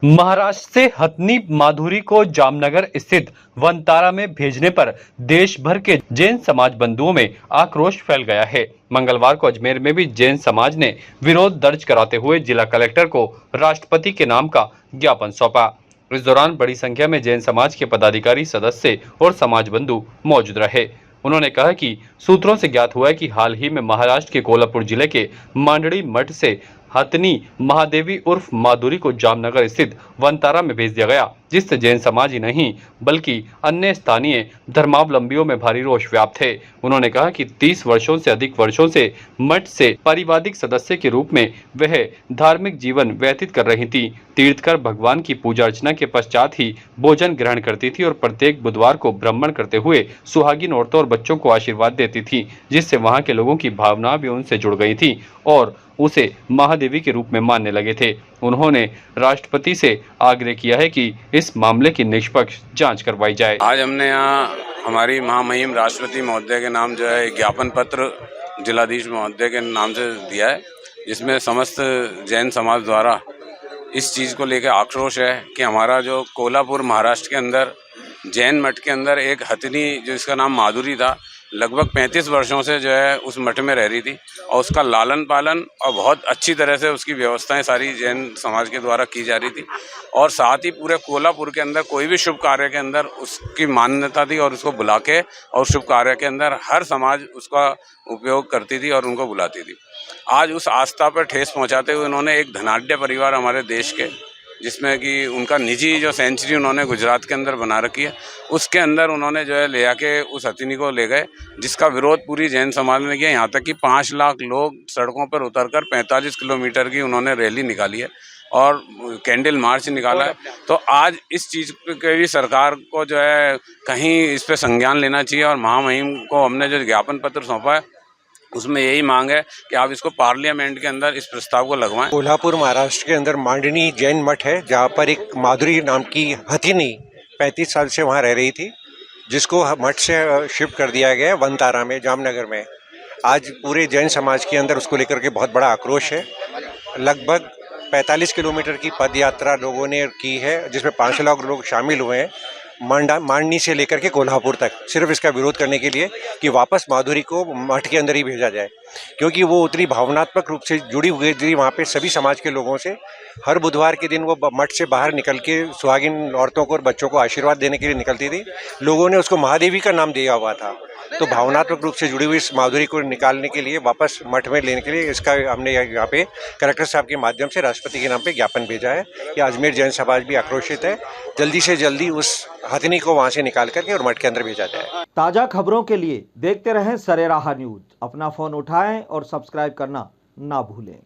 महाराष्ट्र से हथनी माधुरी को जामनगर स्थित वनतारा में भेजने पर देश भर के जैन समाज बंधुओं में आक्रोश फैल गया है। मंगलवार को अजमेर में भी जैन समाज ने विरोध दर्ज कराते हुए जिला कलेक्टर को राष्ट्रपति के नाम का ज्ञापन सौंपा। इस दौरान बड़ी संख्या में जैन समाज के पदाधिकारी, सदस्य और समाज बंधु मौजूद रहे। उन्होंने कहा कि सूत्रों से ज्ञात हुआ है कि हाल ही में महाराष्ट्र के कोल्हापुर जिले के मांडड़ी मठ से हथनी महादेवी उर्फ माधुरी को जामनगर स्थित वनतारा में भेज दिया गया, जिससे जैन समाज ही नहीं बल्कि अन्य स्थानीय धर्मावलंबियों में भारी रोष व्याप्त है। उन्होंने कहा कि 30 वर्षों से अधिक वर्षों से मठ से पारिवारिक सदस्य के रूप में वह धार्मिक जीवन व्यतीत कर रही थी। तीर्थ कर भगवान की पूजा अर्चना के पश्चात ही भोजन ग्रहण करती थी और प्रत्येक बुधवार को भ्रमण करते हुए सुहागिन औरतों और बच्चों को आशीर्वाद देती थी, जिससे वहां के लोगों की भावना भी उनसे जुड़ गई थी और उसे महादेवी के रूप में मानने लगे थे। उन्होंने राष्ट्रपति से आग्रह किया है कि इस मामले की निष्पक्ष जांच करवाई जाए। आज हमने यहाँ हमारी महामहिम राष्ट्रपति महोदय के नाम जो है ज्ञापन पत्र जिलाधीश महोदय के नाम से दिया है, जिसमें समस्त जैन समाज द्वारा इस चीज़ को लेकर आक्रोश है कि हमारा जो कोल्हापुर महाराष्ट्र के अंदर जैन मठ के अंदर एक हथनी जिसका नाम माधुरी था, लगभग 35 वर्षों से जो है उस मठ में रह रही थी और उसका लालन पालन और बहुत अच्छी तरह से उसकी व्यवस्थाएं सारी जैन समाज के द्वारा की जा रही थी। और साथ ही पूरे कोल्हापुर के अंदर कोई भी शुभ कार्य के अंदर उसकी मान्यता थी और उसको बुला के और शुभ कार्य के अंदर हर समाज उसका उपयोग करती थी और उनको बुलाती थी। आज उस आस्था पर ठेस पहुँचाते हुए उन्होंने एक धनाढ्य परिवार हमारे देश के, जिसमें कि उनका निजी जो सेंचुरी उन्होंने गुजरात के अंदर बना रखी है, उसके अंदर उन्होंने जो है ले आके उस हथिनी को ले गए, जिसका विरोध पूरी जैन समाज ने किया। यहाँ तक कि 5 लाख लोग सड़कों पर उतरकर 45 किलोमीटर की उन्होंने रैली निकाली है और कैंडल मार्च निकाला है। तो आज इस चीज़ के भी सरकार को जो है कहीं इस पर संज्ञान लेना चाहिए और महामहिम को हमने जो ज्ञापन पत्र सौंपा है उसमें यही मांग है कि आप इसको पार्लियामेंट के अंदर इस प्रस्ताव को लगवाएं। कोल्हापुर महाराष्ट्र के अंदर मांडनी जैन मठ है, जहाँ पर एक माधुरी नाम की हथिनी 35 साल से वहाँ रह रही थी, जिसको मठ से शिफ्ट कर दिया गया है वनतारा में, जामनगर में। आज पूरे जैन समाज के अंदर उसको लेकर के बहुत बड़ा आक्रोश है। लगभग 45 किलोमीटर की पद यात्रा लोगों ने की है, जिसमें 5 लाख लोग शामिल हुए हैं, मांडनी से लेकर के कोल्हापुर तक, सिर्फ इसका विरोध करने के लिए कि वापस माधुरी को मठ के अंदर ही भेजा जाए, क्योंकि वो उतनी भावनात्मक रूप से जुड़ी हुई थी वहाँ पे सभी समाज के लोगों से। हर बुधवार के दिन वो मठ से बाहर निकल के सुहागिन औरतों को और बच्चों को आशीर्वाद देने के लिए निकलती थी। लोगों ने उसको महादेवी का नाम दिया हुआ था। तो भावनात्मक रूप से जुड़ी हुई इस माधुरी को निकालने के लिए, वापस मठ में लेने के लिए, इसका हमने यहाँ पे कलेक्टर साहब के माध्यम से राष्ट्रपति के नाम पे ज्ञापन भेजा है कि अजमेर जैन समाज भी आक्रोशित है। जल्दी से जल्दी उस हथनी को वहाँ से निकाल करके और मठ के अंदर भेजा जाए। ताज़ा खबरों के लिए देखते रहें सरेराह न्यूज। अपना फ़ोन उठाएं और सब्सक्राइब करना ना भूलें।